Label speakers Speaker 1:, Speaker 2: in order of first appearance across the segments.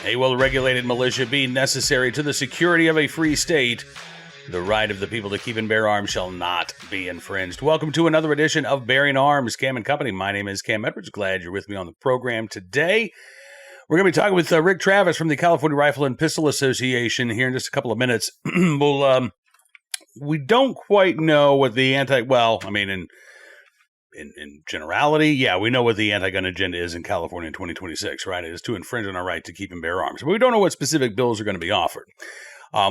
Speaker 1: A well-regulated militia being necessary to the security of a free state, the right of the people to keep and bear arms shall not be infringed. Welcome to another edition of Bearing Arms, Cam & Company. My name is Cam Edwards. Glad you're with me on the program today. We're going to be talking with Rick Travis from the California Rifle and Pistol Association here in just a couple of minutes. We don't quite know what the in generality, yeah, we know what the anti-gun agenda is in California in 2026, right? It is to infringe on our right to keep and bear arms. But we don't know what specific bills are going to be offered.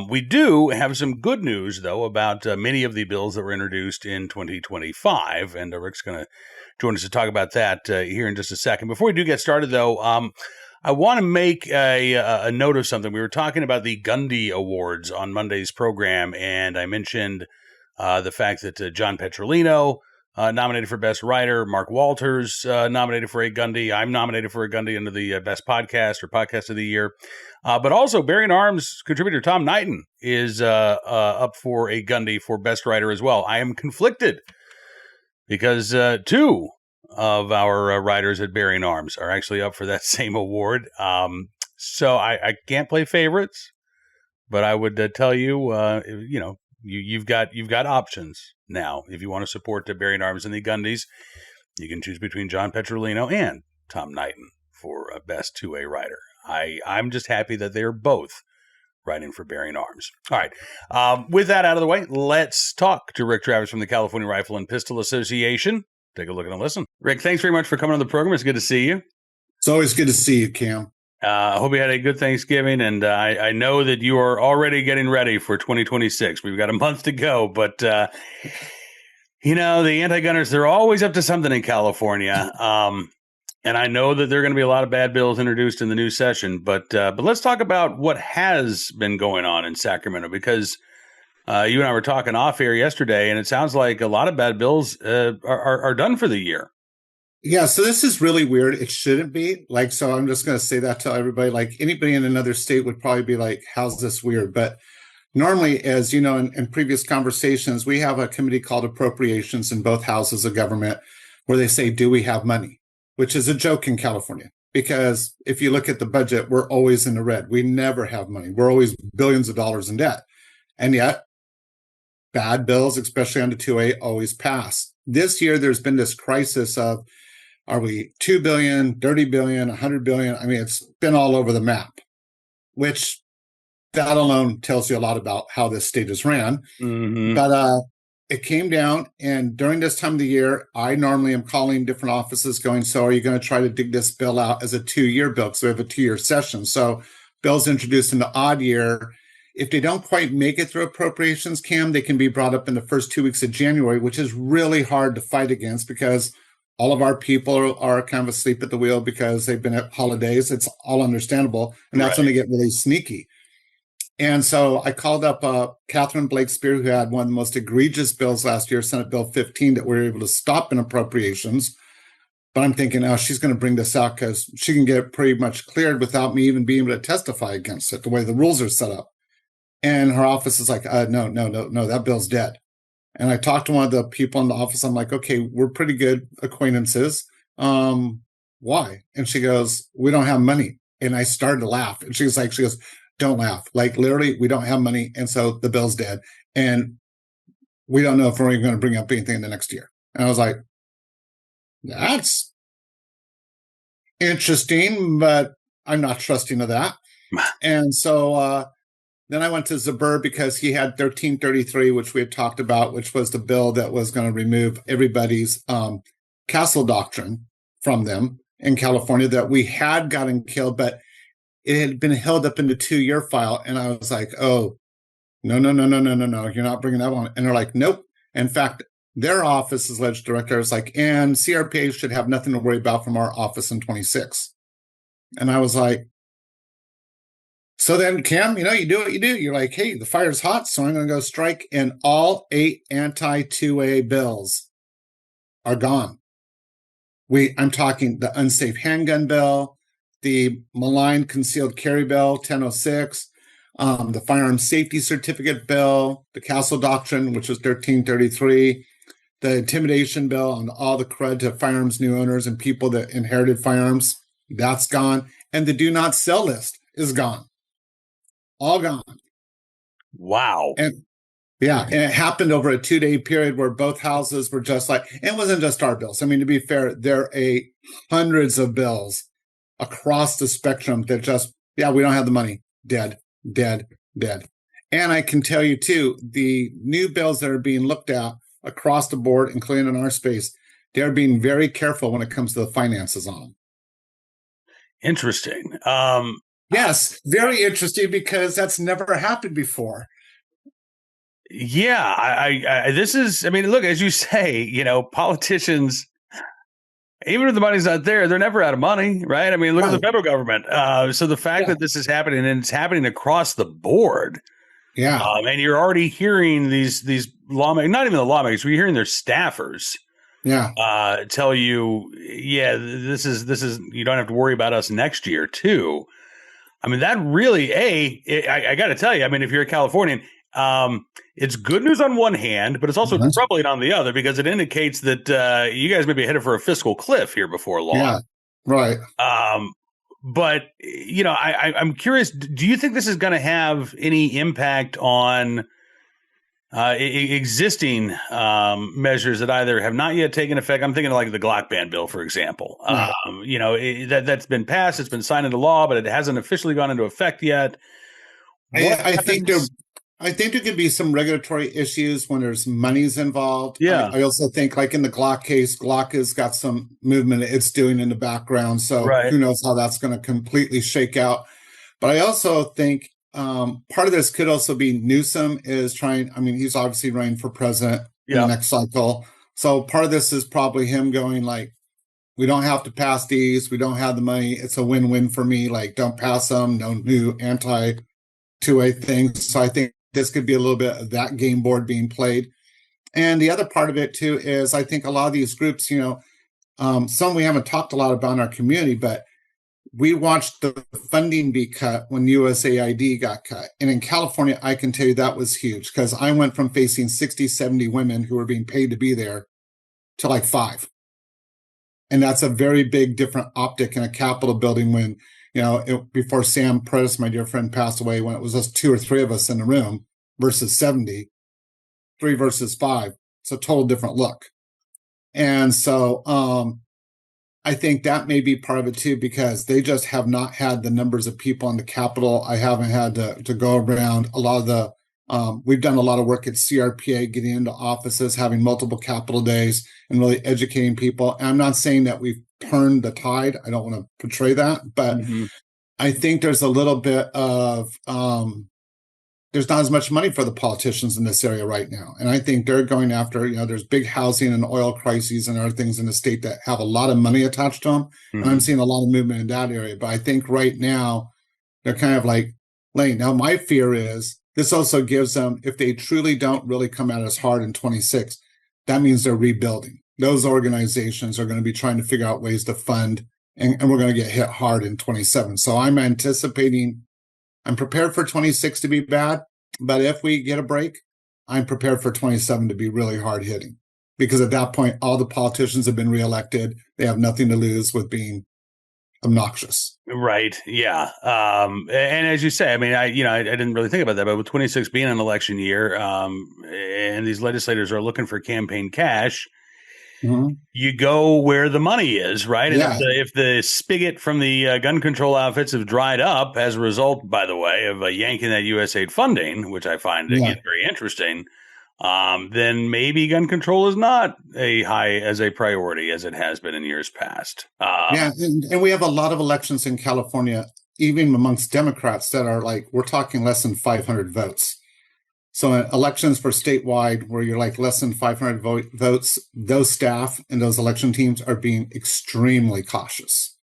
Speaker 1: We do have some good news, though, about many of the bills that were introduced in 2025, and Rick's going to join us to talk about that here in just a second. Before we do get started, though, I want to make a note of something. We were talking about the Gundy Awards on Monday's program, and I mentioned the fact that John Petrolino nominated for Best Writer, Mark Walters nominated for a Gundy. I'm nominated for a Gundy under the Best Podcast or Podcast of the Year. But also, Bearing Arms contributor Tom Knighton is up for a Gundy for Best Writer as well. I am conflicted because two of our writers at Bearing Arms are actually up for that same award. So I can't play favorites, but I would tell you, you've got options now. If you want to support the Bearing Arms and the Gundys, you can choose between John Petrolino and Tom Knighton for Best 2A Writer. I'm just happy that they are both writing for Bearing Arms. All right. With that out of the way, let's talk to Rick Travis from the California Rifle and Pistol Association. Take a look and a listen. Rick, thanks very much for coming on the program. It's good to see you.
Speaker 2: It's always good to see you, Cam.
Speaker 1: I hope you had a good Thanksgiving, and I know that you are already getting ready for 2026. We've got a month to go, but, the anti-gunners, they're always up to something in California. And I know that there are going to be a lot of bad bills introduced in the new session, but let's talk about what has been going on in Sacramento, because you and I were talking off air yesterday, and it sounds like a lot of bad bills are done for the year.
Speaker 2: Yeah, so this is really weird. It shouldn't be. So I'm just going to say that to everybody. Anybody in another state would probably be like, how's this weird? But normally, as you know, in previous conversations, we have a committee called Appropriations in both houses of government where they say, do we have money? Which is a joke in California, because if you look at the budget, we're always in the red. We never have money. We're always billions of dollars in debt. And yet, bad bills, especially under 2A, always pass. This year, there's been this crisis of, are we 2 billion, 30 billion, 100 billion? I mean, it's been all over the map, which that alone tells you a lot about how this state is ran. Mm-hmm. But it came down, and during this time of the year, I normally am calling different offices going, so are you going to try to dig this bill out as a 2-year bill? Because we have a 2-year session. So bills introduced in the odd year, if they don't quite make it through appropriations, Cam, they can be brought up in the first 2 weeks of January, which is really hard to fight against because all of our people are kind of asleep at the wheel because they've been at holidays. It's all understandable. And that's when they get really sneaky. And so I called up Catherine Blake Spear, who had one of the most egregious bills last year, Senate Bill 15, that we were able to stop in appropriations. But I'm thinking, she's going to bring this out because she can get it pretty much cleared without me even being able to testify against it, the way the rules are set up. And her office is like, no, that bill's dead. And I talked to one of the people in the office. I'm like, okay, we're pretty good acquaintances. Why? And she goes, we don't have money. And I started to laugh. And she goes, don't laugh. Literally, we don't have money. And so the bill's dead. And we don't know if we're even going to bring up anything in the next year. And I was like, that's interesting, but I'm not trusting of that. And so then I went to Zabur because he had 1333, which we had talked about, which was the bill that was going to remove everybody's castle doctrine from them in California that we had gotten killed, but it had been held up in the 2-year file. And I was like, oh, no, you're not bringing that on. And they're like, nope. In fact, their office is alleged director. I was like, and CRPA should have nothing to worry about from our office in 26. And I was like, so then, Cam, you do what you do. You're like, hey, the fire's hot, so I'm going to go strike. And all 8 anti-2A bills are gone. I'm talking the unsafe handgun bill, the malign concealed carry bill, 1006, the firearm safety certificate bill, the castle doctrine, which was 1333, the intimidation bill on all the crud to firearms new owners and people that inherited firearms, that's gone. And the do not sell list is gone, all gone.
Speaker 1: Wow.
Speaker 2: And yeah, and it happened over a 2-day period where both houses were just like, and it wasn't just our bills. I mean, to be fair, there are hundreds of bills across the spectrum that just, yeah, we don't have the money. Dead, dead, dead. And I can tell you too, the new bills that are being looked at across the board, including in our space, they're being very careful when it comes to the finances on them.
Speaker 1: Interesting.
Speaker 2: Yes, very interesting because that's never happened before.
Speaker 1: Yeah, this is, I mean, look, as you say, politicians, even if the money's not there, they're never out of money, right? I mean, look at the federal government. So the fact that this is happening, and it's happening across the board, and you're already hearing these lawmakers, not even the lawmakers, we're hearing their staffers, tell you, yeah, this is you don't have to worry about us next year too. I mean, that really, I got to tell you, I mean, if you're a Californian, it's good news on one hand, but it's also troubling on the other because it indicates that you guys may be headed for a fiscal cliff here before long.
Speaker 2: Yeah, right.
Speaker 1: But I'm curious. Do you think this is going to have any impact on existing measures that either have not yet taken effect? I'm thinking of like the Glock ban bill, for example. That's been passed, it's been signed into law, but it hasn't officially gone into effect yet.
Speaker 2: I think there could be some regulatory issues when there's monies involved.
Speaker 1: Yeah.
Speaker 2: I also think, like in the Glock case, Glock has got some movement it's doing in the background. So who knows how that's going to completely shake out. But I also think part of this could also be Newsom is trying. I mean, he's obviously running for president in the next cycle. So part of this is probably him going like, we don't have to pass these. We don't have the money. It's a win-win for me. Like, don't pass them. No new anti-2A things. So I think this could be a little bit of that game board being played. And the other part of it too is I think a lot of these groups, some we haven't talked a lot about in our community, but we watched the funding be cut when USAID got cut. And in California, I can tell you that was huge because I went from facing 60, 70 women who were being paid to be there to like 5. And that's a very big different optic in a Capitol building when, before Sam Prentice, my dear friend, passed away, when it was just 2 or 3 of us in the room versus 70, 3 versus 5. It's a total different look. And so I think that may be part of it too, because they just have not had the numbers of people in the Capitol. I haven't had to go around a lot of the, we've done a lot of work at CRPA, getting into offices, having multiple Capitol days and really educating people. And I'm not saying that we've turned the tide. I don't want to portray that, but I think there's a little bit of, there's not as much money for the politicians in this area right now. And I think they're going after, there's big housing and oil crises and other things in the state that have a lot of money attached to them. And I'm seeing a lot of movement in that area. But I think right now they're kind of like laying. Now, my fear is this also gives them, if they truly don't really come at us hard in 26, that means they're rebuilding. Those organizations are going to be trying to figure out ways to fund, and we're going to get hit hard in 27. So I'm prepared for 26 to be bad, but if we get a break, I'm prepared for 27 to be really hard hitting, because at that point, all the politicians have been reelected. They have nothing to lose with being obnoxious.
Speaker 1: Right. Yeah. And as you say, I mean, I didn't really think about that, but with 26 being an election year, and these legislators are looking for campaign cash, you go where the money is, right? And if the spigot from the gun control outfits have dried up as a result, by the way, of yanking that USAID funding, which I find again very interesting, then maybe gun control is not as a priority as it has been in years past.
Speaker 2: And we have a lot of elections in California, even amongst Democrats, that are like, we're talking less than 500 votes. So in elections for statewide, where you're like less than 500 votes, those staff and those election teams are being extremely cautious.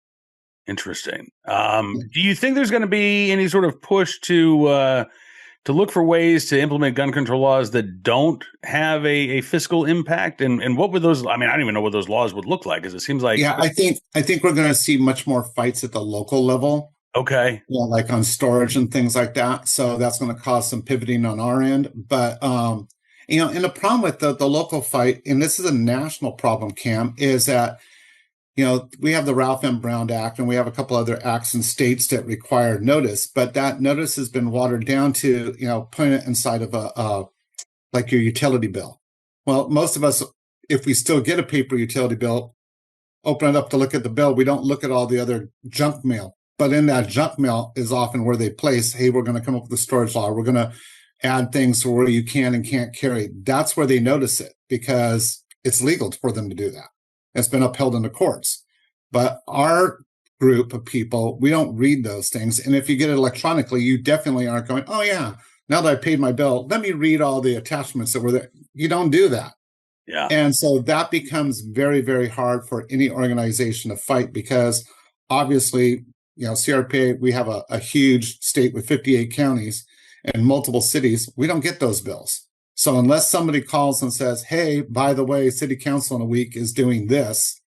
Speaker 1: Interesting. Do you think there's going to be any sort of push to look for ways to implement gun control laws that don't have a fiscal impact? And what would those? I mean, I don't even know what those laws would look like, because it seems like
Speaker 2: I think we're going to see much more fights at the local level.
Speaker 1: Okay.
Speaker 2: Like on storage and things like that. So that's going to cause some pivoting on our end. But, and the problem with the local fight, and this is a national problem, Cam, is that we have the Ralph M. Brown Act and we have a couple other acts in states that require notice, but that notice has been watered down to, putting it inside of like your utility bill. Well, most of us, if we still get a paper utility bill, open it up to look at the bill, we don't look at all the other junk mail. But in that junk mail is often where they place, hey, we're going to come up with a storage law. We're going to add things where you can and can't carry. That's where they notice it because it's legal for them to do that. It's been upheld in the courts. But our group of people, we don't read those things. And if you get it electronically, you definitely aren't going, oh, yeah, now that I paid my bill, let me read all the attachments that were there. You don't do that.
Speaker 1: Yeah.
Speaker 2: And so that becomes very, very hard for any organization to fight because obviously, CRPA, we have a huge state with 58 counties and multiple cities. We don't get those bills. So unless somebody calls and says, hey, by the way, city council in a week is doing this,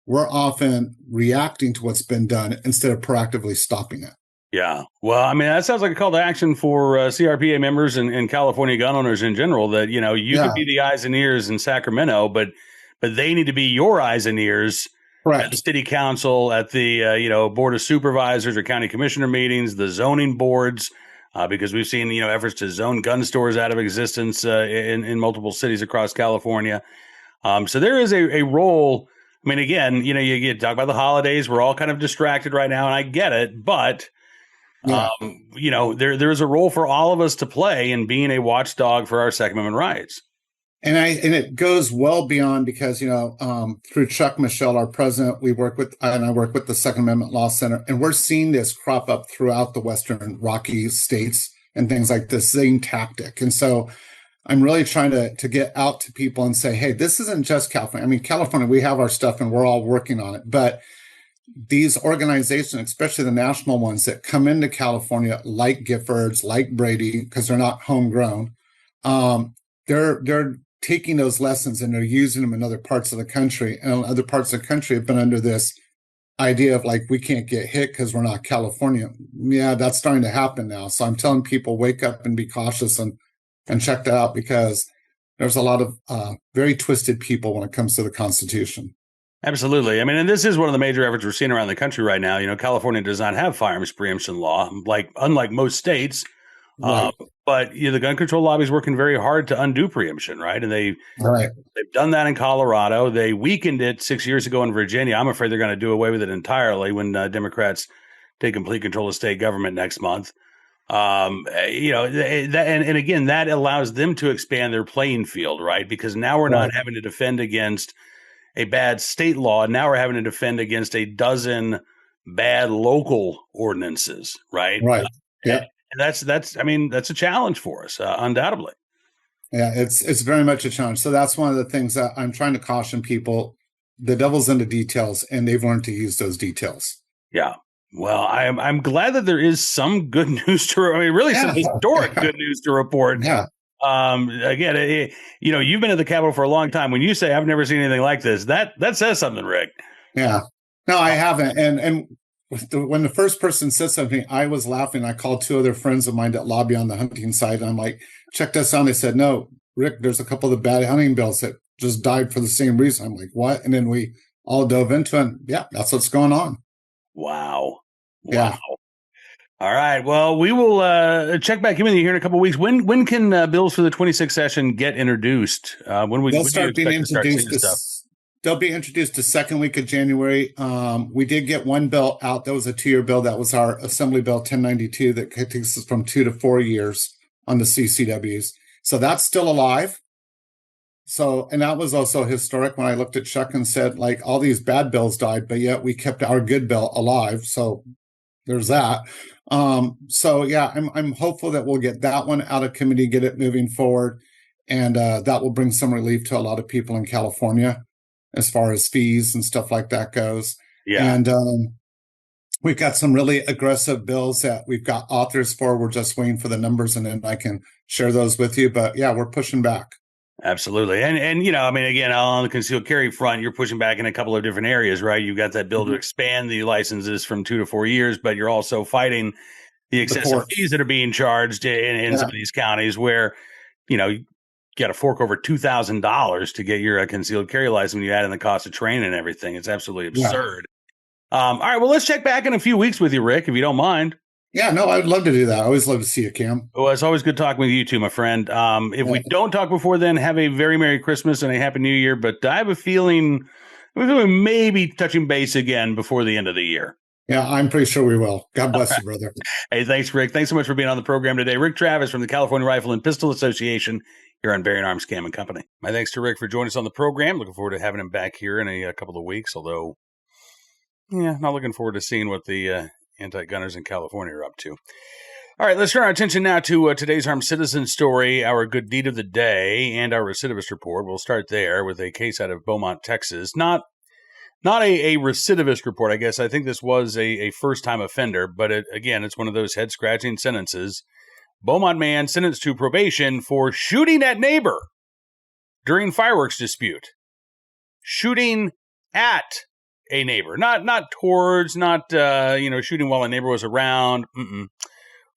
Speaker 2: we're often reacting to what's been done instead of proactively stopping it.
Speaker 1: Yeah. Well, I mean, that sounds like a call to action for CRPA members and California gun owners in general that, you could be the eyes and ears in Sacramento, but they need to be your eyes and ears at the city council, at the, board of supervisors or county commissioner meetings, the zoning boards, because we've seen, efforts to zone gun stores out of existence in multiple cities across California. So there is a role. I mean, again, you talk about the holidays. We're all kind of distracted right now, and I get it, but there's a role for all of us to play in being a watchdog for our Second Amendment rights.
Speaker 2: And it goes well beyond because, through Chuck Michelle, our president, I work with the Second Amendment Law Center, and we're seeing this crop up throughout the Western Rocky states and things like the same tactic. And so I'm really trying to get out to people and say, hey, this isn't just California. I mean, California, we have our stuff and we're all working on it, but these organizations, especially the national ones that come into California, like Giffords, like Brady, because they're not homegrown, they're taking those lessons and they're using them in other parts of the country. And other parts of the country have been under this idea of like, we can't get hit because we're not California. Yeah, that's starting to happen now. So I'm telling people, wake up and be cautious and check that out because there's a lot of very twisted people when it comes to the Constitution.
Speaker 1: Absolutely. I mean, and this is one of the major efforts we're seeing around the country right now. California does not have firearms preemption law, unlike most states.
Speaker 2: Right.
Speaker 1: But the gun control lobby is working very hard to undo preemption, right? And they've done that in Colorado. They weakened it 6 years ago in Virginia. I'm afraid they're going to do away with it entirely when Democrats take complete control of state government next month. And again, that allows them to expand their playing field, right? Because now we're not having to defend against a bad state law. Now we're having to defend against a dozen bad local ordinances, right?
Speaker 2: Right. Yeah.
Speaker 1: And that's a challenge for us, undoubtedly.
Speaker 2: Yeah, it's very much a challenge. So that's one of the things that I'm trying to caution people. The devil's in the details, and they've learned to use those details.
Speaker 1: Yeah. Well, I'm glad that there is some good news some historic good news to report.
Speaker 2: Yeah.
Speaker 1: Again, you've been at the Capitol for a long time. When you say I've never seen anything like this, that says something, Rick.
Speaker 2: Yeah. No, I haven't. And when the first person said something, I was laughing. I called two other friends of mine that lobby on the hunting side. And I'm like, check this out. They said, no, Rick, there's a couple of the bad hunting bills that just died for the same reason. I'm like, what? And then we all dove into it. And yeah, that's what's going on.
Speaker 1: Wow.
Speaker 2: Yeah.
Speaker 1: All right. Well, we will check back in with you here in a couple of weeks. When can bills for the 26th session get introduced?
Speaker 2: They'll start being introduced. They'll be introduced the second week of January. We did get one bill out. That was a 2-year bill. That was our Assembly Bill 1092 that takes us from 2 to 4 years on the CCWs. So that's still alive. So, and that was also historic when I looked at Chuck and said, like, all these bad bills died, but yet we kept our good bill alive. So there's that. So yeah, I'm hopeful that we'll get that one out of committee, get it moving forward. And that will bring some relief to a lot of people in California as far as fees and stuff like that goes.
Speaker 1: Yeah.
Speaker 2: And we've got some really aggressive bills that we've got authors for. We're just waiting for the numbers and then I can share those with you. But yeah, we're pushing back.
Speaker 1: Absolutely. And again, on the concealed carry front, you're pushing back in a couple of different areas, right? You've got that bill to expand the licenses from 2 to 4 years, but you're also fighting the excessive fees that are being charged in some of these counties where, got to fork over $2,000 to get your concealed carry license when you add in the cost of training and everything. It's absolutely absurd. All right, well, let's check back in a few weeks with you, Rick, if you don't mind.
Speaker 2: Yeah, no, I'd love to do that. I always love to see you, Cam.
Speaker 1: Well, it's always good talking with you too, my friend. If we don't talk before then, have a very Merry Christmas and a Happy New Year. But I have a feeling maybe touching base again before the end of the year.
Speaker 2: Yeah, I'm pretty sure we will. God bless you, brother.
Speaker 1: Hey, thanks, Rick. Thanks so much for being on the program today. Rick Travis from the California Rifle and Pistol Association here on Bearing Arms Cam and Company. My thanks to Rick for joining us on the program. Looking forward to having him back here in a couple of weeks, although, not looking forward to seeing what the anti-gunners in California are up to. All right, let's turn our attention now to today's armed citizen story, our good deed of the day, and our recidivist report. We'll start there with a case out of Beaumont, Texas. Not a recidivist report, I guess. I think this was a first-time offender, but it's one of those head-scratching sentences. Beaumont man sentenced to probation for shooting at neighbor during fireworks dispute. Shooting at a neighbor, not towards, shooting while a neighbor was around.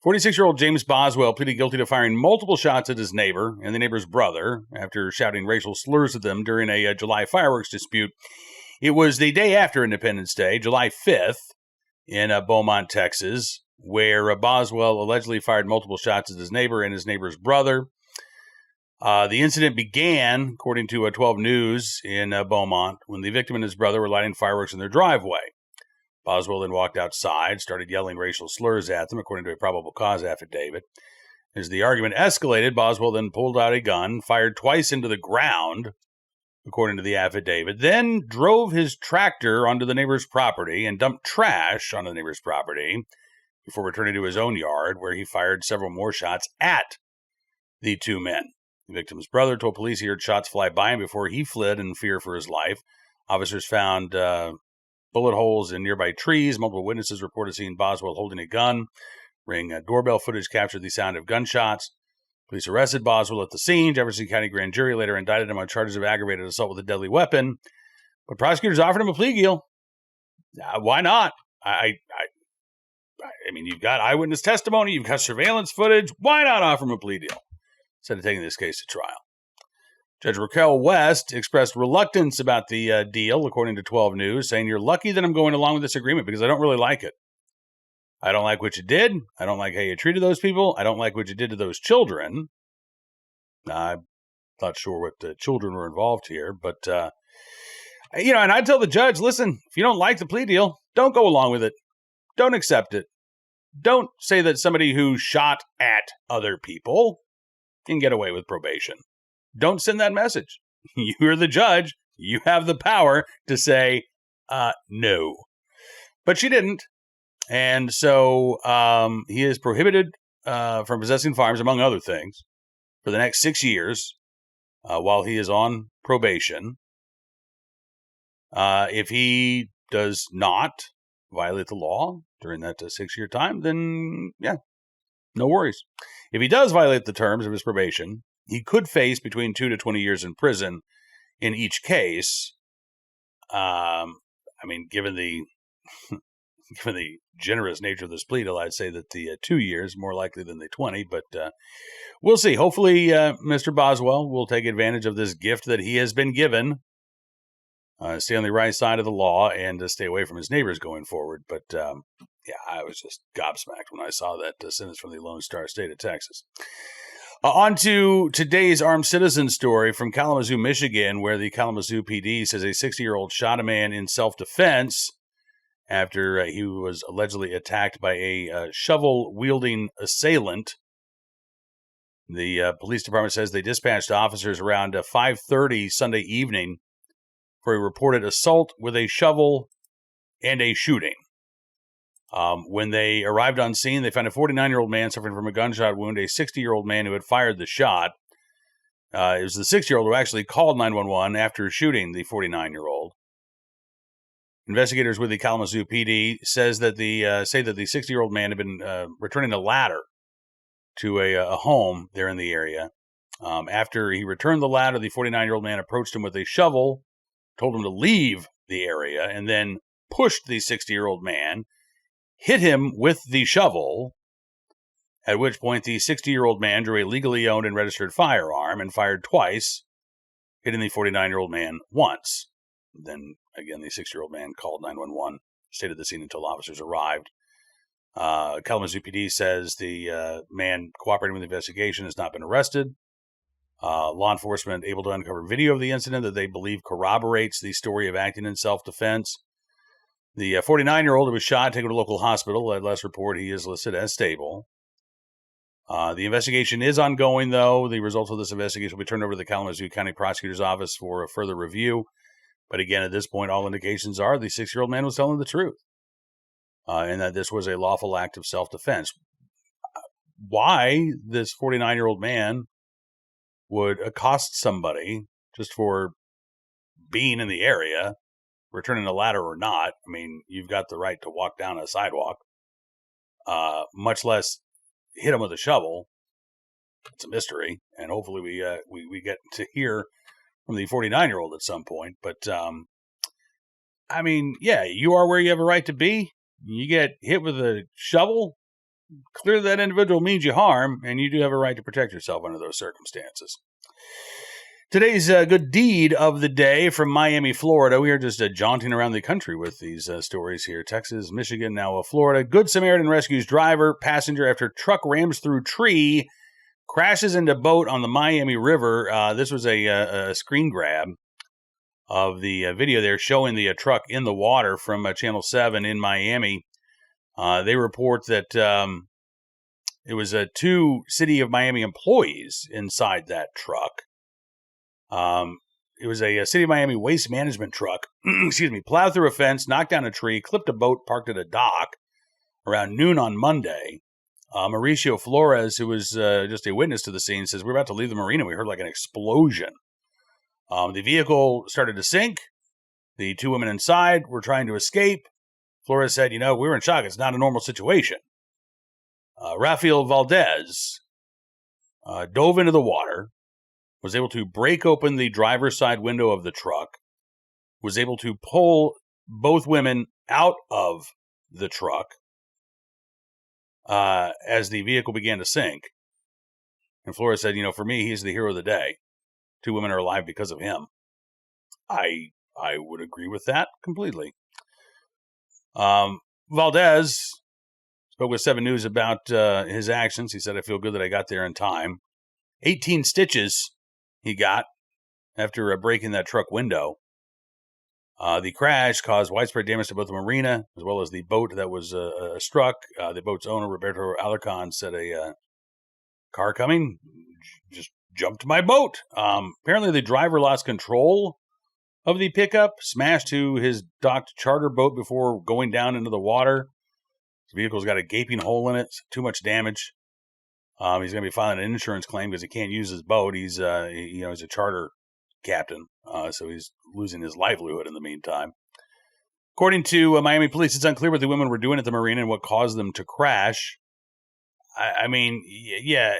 Speaker 1: 46-year-old James Boswell pleaded guilty to firing multiple shots at his neighbor and the neighbor's brother after shouting racial slurs at them during a July fireworks dispute. It was the day after Independence Day, July 5th, in Beaumont, Texas, where Boswell allegedly fired multiple shots at his neighbor and his neighbor's brother. The incident began, according to 12 News in Beaumont, when the victim and his brother were lighting fireworks in their driveway. Boswell then walked outside, started yelling racial slurs at them, according to a probable cause affidavit. As the argument escalated, Boswell then pulled out a gun, fired twice into the ground, according to the affidavit, then drove his tractor onto the neighbor's property and dumped trash on the neighbor's property before returning to his own yard, where he fired several more shots at the two men. The victim's brother told police he heard shots fly by him before he fled in fear for his life. Officers found bullet holes in nearby trees. Multiple witnesses reported seeing Boswell holding a gun. Ring doorbell footage captured the sound of gunshots. Police arrested Boswell at the scene. Jefferson County grand jury later indicted him on charges of aggravated assault with a deadly weapon. But prosecutors offered him a plea deal. Why not? I mean, you've got eyewitness testimony. You've got surveillance footage. Why not offer him a plea deal instead of taking this case to trial? Judge Raquel West expressed reluctance about the deal, according to 12 News, saying, "You're lucky that I'm going along with this agreement because I don't really like it. I don't like what you did. I don't like how you treated those people. I don't like what you did to those children." I'm not sure what the children were involved here, but, and I'd tell the judge, listen, if you don't like the plea deal, don't go along with it. Don't accept it. Don't say that somebody who shot at other people can get away with probation. Don't send that message. You're the judge. You have the power to say, no. But she didn't. And so he is prohibited from possessing firearms, among other things, for the next 6 years while he is on probation. If he does not violate the law during that 6-year time, then, no worries. If he does violate the terms of his probation, he could face between 2 to 20 years in prison in each case. Given the generous nature of this plea deal, I'd say that the 2 years more likely than the 20, but we'll see. Hopefully, Mr. Boswell will take advantage of this gift that he has been given, stay on the right side of the law, and stay away from his neighbors going forward. But, I was just gobsmacked when I saw that sentence from the Lone Star State of Texas. On to today's armed citizen story from Kalamazoo, Michigan, where the Kalamazoo PD says a 60-year-old shot a man in self-defense after he was allegedly attacked by a shovel-wielding assailant. The police department says they dispatched officers around 5:30 Sunday evening for a reported assault with a shovel and a shooting. When they arrived on scene, they found a 49-year-old man suffering from a gunshot wound, a 60-year-old man who had fired the shot. It was the 60-year-old who actually called 911 after shooting the 49-year-old. Investigators with the Kalamazoo PD say that the 60-year-old man had been returning a ladder to a home there in the area. After he returned the ladder, the 49-year-old man approached him with a shovel, told him to leave the area, and then pushed the 60-year-old man, hit him with the shovel, at which point the 60-year-old man drew a legally owned and registered firearm and fired twice, hitting the 49-year-old man once. Then, again, the 60-year-old man called 911, stayed at the scene until officers arrived. Kalamazoo PD says the man cooperating with the investigation has not been arrested. Law enforcement able to uncover video of the incident that they believe corroborates the story of acting in self-defense. The 49-year-old who was shot, taken to a local hospital. At last report, he is listed as stable. The investigation is ongoing, though. The results of this investigation will be turned over to the Kalamazoo County Prosecutor's Office for a further review. But again, at this point, all indications are the 6-year-old man was telling the truth, and that this was a lawful act of self-defense. Why this 49-year-old man would accost somebody just for being in the area, returning a ladder or not, I mean, you've got the right to walk down a sidewalk, much less hit him with a shovel. It's a mystery, and hopefully we get to hear from the 49-year-old at some point. But, I mean, yeah, you are where you have a right to be. You get hit with a shovel, clearly that individual means you harm, and you do have a right to protect yourself under those circumstances. Today's good deed of the day from Miami, Florida. We are just jaunting around the country with these stories here. Texas, Michigan, now Florida. Good Samaritan rescues driver, passenger after truck rams through tree, crashes into boat on the Miami River. This was a screen grab of the video there showing the truck in the water from Channel 7 in Miami. They report that it was 2 City of Miami employees inside that truck. It was a City of Miami waste management truck, plowed through a fence, knocked down a tree, clipped a boat parked at a dock around noon on Monday. Mauricio Flores, who was just a witness to the scene, says, "We're about to leave the marina. We heard like an explosion. The vehicle started to sink. The 2 women inside were trying to escape. Flores said, we were in shock. It's not a normal situation." Rafael Valdez dove into the water, was able to break open the driver's side window of the truck, was able to pull both women out of the truck as the vehicle began to sink. And Flores said, for me, he's the hero of the day. 2 women are alive because of him. I would agree with that completely. Valdez spoke with 7 News about his actions. He said, "I feel good that I got there in time." 18 stitches he got after breaking that truck window. The crash caused widespread damage to both the marina as well as the boat that was struck. The boat's owner, Roberto Alarcon, said a car coming just jumped my boat. Apparently, the driver lost control of the pickup, smashed to his docked charter boat before going down into the water. His vehicle's got a gaping hole in it, too much damage. He's going to be filing an insurance claim because he can't use his boat. He's he's a charter captain, so he's losing his livelihood in the meantime. According to Miami police, it's unclear what the women were doing at the marina and what caused them to crash. I mean, yeah,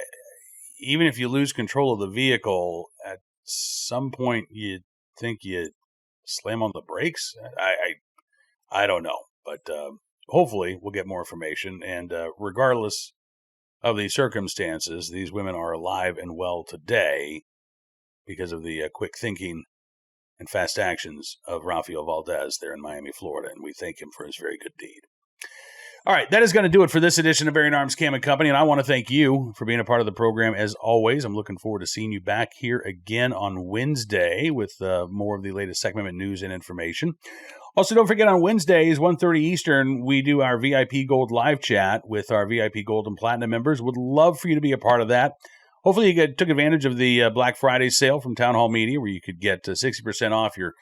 Speaker 1: even if you lose control of the vehicle, at some point you think you slam on the brakes. I don't know, but hopefully we'll get more information. And regardless of the circumstances, these women are alive and well today because of the quick thinking and fast actions of Rafael Valdez there in Miami, Florida, and we thank him for his very good deed. All right, that is going to do it for this edition of Bearing Arms Cam and Company, and I want to thank you for being a part of the program as always. I'm looking forward to seeing you back here again on Wednesday with more of the latest Second Amendment news and information. Also, don't forget on Wednesdays, 1:30 Eastern, we do our VIP Gold live chat with our VIP Gold and Platinum members. Would love for you to be a part of that. Hopefully you took advantage of the Black Friday sale from Town Hall Media, where you could get 60% off your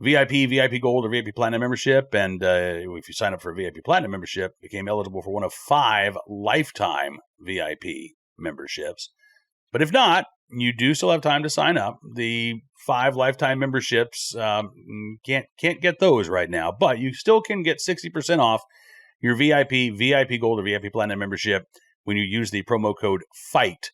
Speaker 1: VIP Gold, or VIP Platinum membership. And if you sign up for a VIP Platinum membership, became eligible for one of 5 lifetime VIP memberships. But if not, you do still have time to sign up. The 5 lifetime memberships, can't get those right now, but you still can get 60% off your VIP Gold, or VIP Platinum membership when you use the promo code FIGHT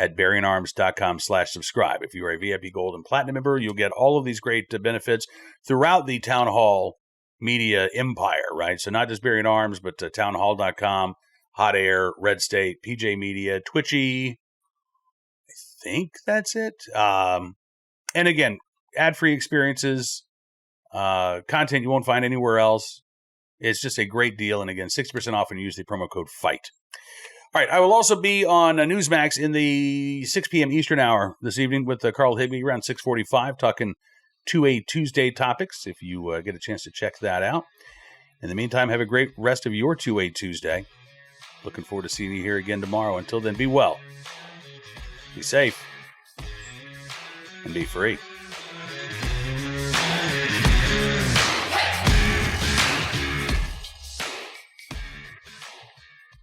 Speaker 1: at bearingarms.com/subscribe. If you are a VIP Gold and Platinum member, you'll get all of these great benefits throughout the Town Hall Media empire, right? So not just Bearing Arms, but townhall.com, Hot Air, Red State, PJ Media, Twitchy. I think that's it. And again, ad-free experiences, content you won't find anywhere else. It's just a great deal. And again, 60% off and use the promo code FIGHT. All right, I will also be on Newsmax in the 6 p.m. Eastern hour this evening with Carl Higbee around 6:45, talking 2A Tuesday topics, if you get a chance to check that out. In the meantime, have a great rest of your 2A Tuesday. Looking forward to seeing you here again tomorrow. Until then, be well, be safe, and be free.